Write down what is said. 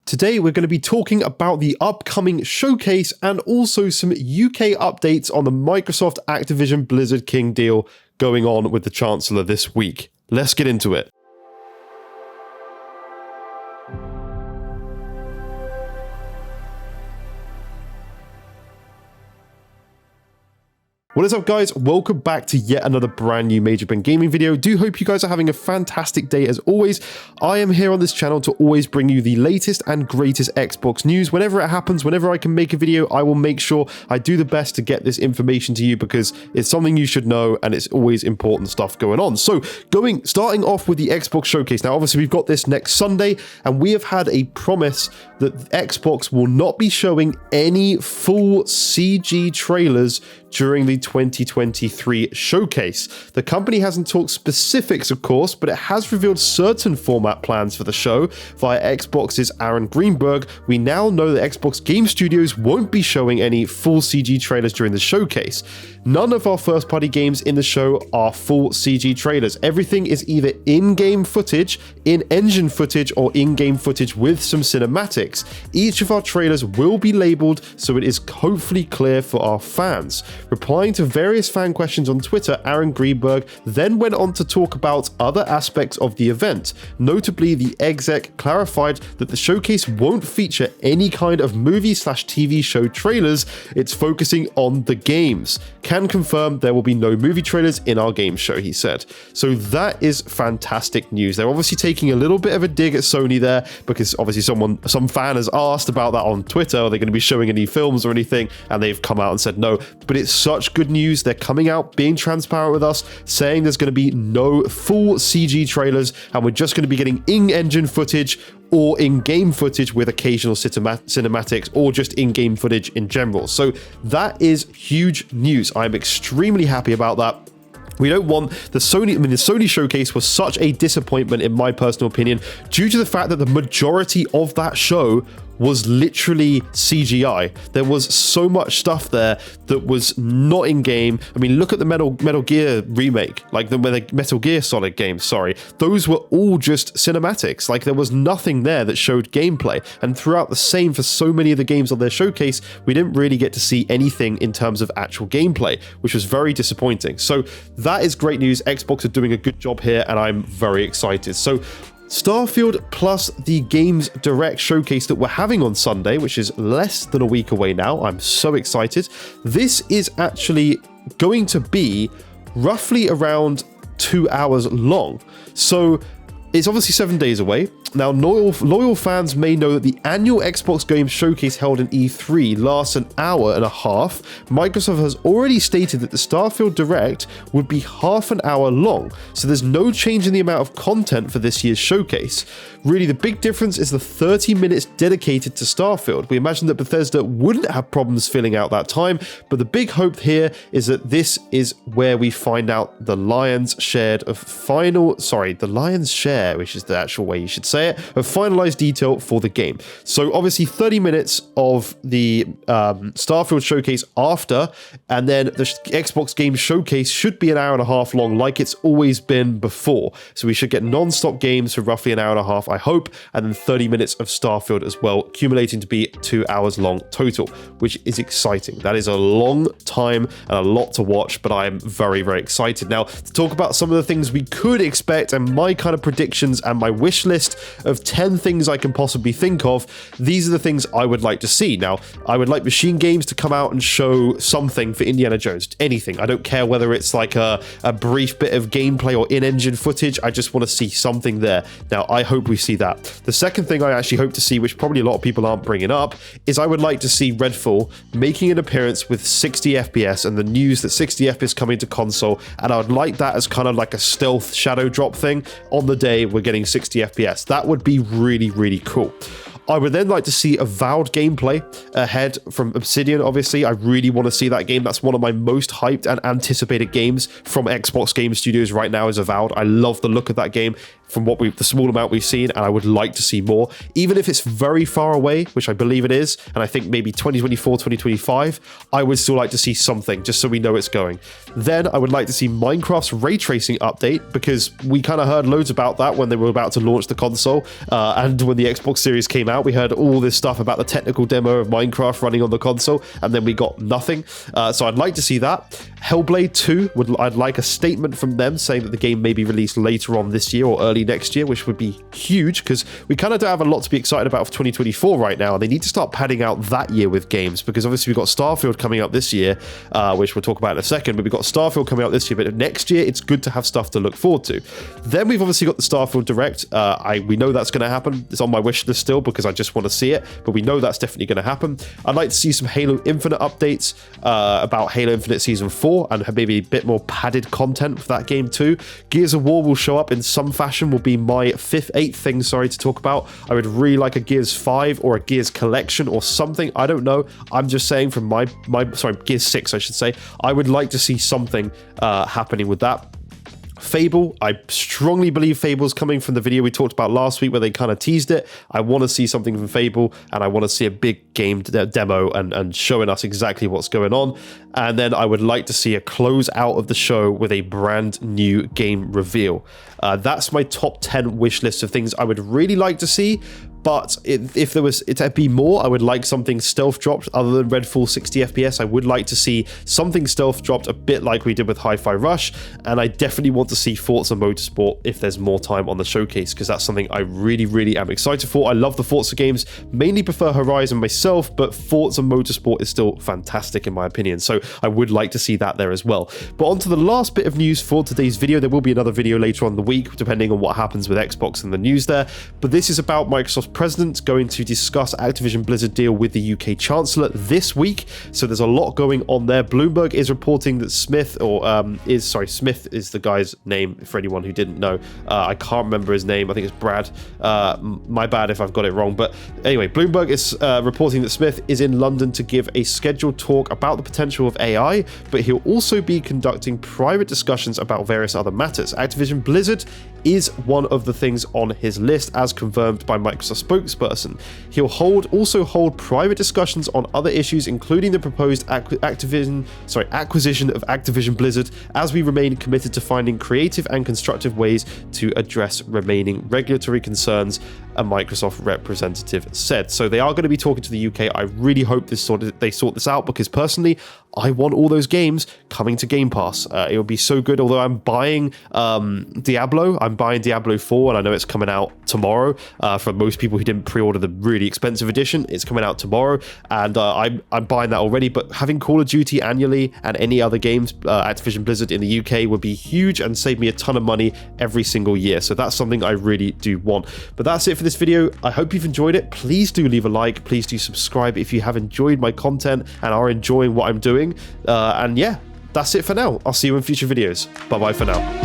Today, we're going to be talking about the upcoming showcase and also some UK updates on the Microsoft Activision Blizzard King deal going on with the Chancellor this week. Let's get into it. What is up, guys? Welcome back to yet another brand new Major Ben Gaming video. Do hope you guys are having a fantastic day as always. I am here on this channel to always bring you the latest and greatest Xbox news. Whenever it happens, whenever I can make a video, I will make sure I do the best to get this information to you because it's something you should know and it's always important stuff going on. So starting off with the Xbox showcase. Now, obviously we've got this next Sunday and we have had a promise that Xbox will not be showing any full CG trailers during the 2023 showcase. The company hasn't talked specifics, of course, but it has revealed certain format plans for the show via Xbox's Aaron Greenberg. We now know that Xbox Game Studios won't be showing any full CG trailers during the showcase. None of our first-party games in the show are full CG trailers. Everything is either in-game footage, in-engine footage, or in-game footage with some cinematics. Each of our trailers will be labeled so it is hopefully clear for our fans. Replying to various fan questions on Twitter, Aaron Greenberg then went on to talk about other aspects of the event. Notably, the exec clarified that the showcase won't feature any kind of movie/TV show trailers. It's focusing on the games. Can confirm there will be no movie trailers in our game show, he said. So that is fantastic news. They're obviously taking a little bit of a dig at Sony there because obviously some fan has asked about that on Twitter. Are they going to be showing any films or anything? And they've come out and said no. But it's such good news. They're coming out, being transparent with us, saying there's going to be no full CG trailers and we're just going to be getting in-engine footage or in-game footage with occasional cinematics or just in-game footage in general. So that is huge news. I'm extremely happy about that. We don't want the Sony showcase was such a disappointment in my personal opinion due to the fact that the majority of that show was literally CGI. There was so much stuff there that was not in game. I mean, look at the Metal Gear remake, like the Metal Gear Solid games, sorry. Those were all just cinematics. Like there was nothing there that showed gameplay. And throughout the same for so many of the games on their showcase, we didn't really get to see anything in terms of actual gameplay, which was very disappointing. So that is great news. Xbox are doing a good job here and I'm very excited. So Starfield plus the Games Direct showcase that we're having on Sunday, which is less than a week away now. I'm so excited. This is actually going to be roughly around 2 hours long. So it's obviously 7 days away. Now, loyal fans may know that the annual Xbox Games Showcase held in E3 lasts an hour and a half. Microsoft has already stated that the Starfield Direct would be half an hour long, so there's no change in the amount of content for this year's showcase. Really, the big difference is the 30 minutes dedicated to Starfield. We imagine that Bethesda wouldn't have problems filling out that time, but the big hope here is that this is where we find out the lion's share, which is the actual way you should say it, of finalized detail for the game. So obviously 30 minutes of the Starfield showcase after, and then the Xbox Game Showcase should be an hour and a half long like it's always been before. So we should get non-stop games for roughly an hour and a half, I hope, and then 30 minutes of Starfield as well, accumulating to be 2 hours long total, which is exciting. That is a long time and a lot to watch, but I am very, very excited. Now, to talk about some of the things we could expect and my kind of predictions and my wish list of 10 things I can possibly think of, these are the things I would like to see. Now, I would like Machine Games to come out and show something for Indiana Jones, anything. I don't care whether it's like a brief bit of gameplay or in-engine footage, I just want to see something there. Now, I hope we see that. The second thing I actually hope to see, which probably a lot of people aren't bringing up, is I would like to see Redfall making an appearance with 60 FPS and the news that 60 FPS coming to console, and I would like that as kind of like a stealth shadow drop thing. On the day we're getting 60 FPS. That would be really, really cool. I would then like to see Avowed gameplay ahead from Obsidian, obviously. I really want to see that game. That's one of my most hyped and anticipated games from Xbox Game Studios right now is Avowed. I love the look of that game. from what the small amount we've seen, and I would like to see more, even if it's very far away, which I believe it is, and I think maybe 2024, 2025, I would still like to see something, just so we know it's going. Then I would like to see Minecraft's ray tracing update, because we kind of heard loads about that when they were about to launch the console, and when the Xbox Series came out, we heard all this stuff about the technical demo of Minecraft running on the console, and then we got nothing. So I'd like to see that. Hellblade 2, I'd like a statement from them saying that the game may be released later on this year or early next year, which would be huge, because we kind of don't have a lot to be excited about for 2024 right now. They need to start padding out that year with games, because obviously we've got Starfield coming out this year, which we'll talk about in a second, but we've got Starfield coming out this year, but next year it's good to have stuff to look forward to. Then we've obviously got the Starfield Direct. We know that's going to happen. It's on my wish list still, because I just want to see it, but we know that's definitely going to happen. I'd like to see some Halo Infinite updates about Halo Infinite Season 4, and maybe a bit more padded content for that game too. Gears of War will show up in some fashion, will be my eighth thing, to talk about. I would really like a Gears 5 or a Gears collection or something. I don't know. I'm just saying from Gears 6, I should say. I would like to see something happening with that. Fable, I strongly believe Fable's coming from the video we talked about last week where they kind of teased it. I want to see something from Fable, and I want to see a big game demo and showing us exactly what's going on. And then I would like to see a close out of the show with a brand new game reveal. That's my top 10 wish list of things I would really like to see. But if there was to be more, I would like something stealth dropped other than Redfall 60 FPS. I would like to see something stealth dropped a bit like we did with Hi-Fi Rush. And I definitely want to see Forza Motorsport if there's more time on the showcase, because that's something I really, really am excited for. I love the Forza games, mainly prefer Horizon myself, but Forza Motorsport is still fantastic in my opinion. So I would like to see that there as well. But on to the last bit of news for today's video. There will be another video later on in the week, depending on what happens with Xbox and the news there. But this is about Microsoft's president going to discuss Activision Blizzard deal with the UK Chancellor this week. So there's a lot going on there. Bloomberg is reporting that Smith is the guy's name for anyone who didn't know. I can't remember his name. I think it's Brad. My bad if I've got it wrong. But anyway, Bloomberg is reporting that Smith is in London to give a scheduled talk about the potential of AI, but he'll also be conducting private discussions about various other matters. Activision Blizzard is one of the things on his list, as confirmed by Microsoft spokesperson. He'll also hold private discussions on other issues, including the proposed acquisition of Activision Blizzard, as we remain committed to finding creative and constructive ways to address remaining regulatory concerns, a Microsoft representative said. So they are going to be talking to the UK. I really hope they sort this out, because personally, I want all those games coming to Game Pass. It would be so good. Although I'm buying Diablo. I'm buying Diablo 4, and I know it's coming out tomorrow. For most people who didn't pre-order the really expensive edition, it's coming out tomorrow, and I'm buying that already. But having Call of Duty annually and any other games, Activision Blizzard in the UK, would be huge and save me a ton of money every single year. So that's something I really do want. But that's it for this video. I hope you've enjoyed it. Please do leave a like. Please do subscribe if you have enjoyed my content and are enjoying what I'm doing. And yeah, that's it for now. I'll see you in future videos. Bye bye for now.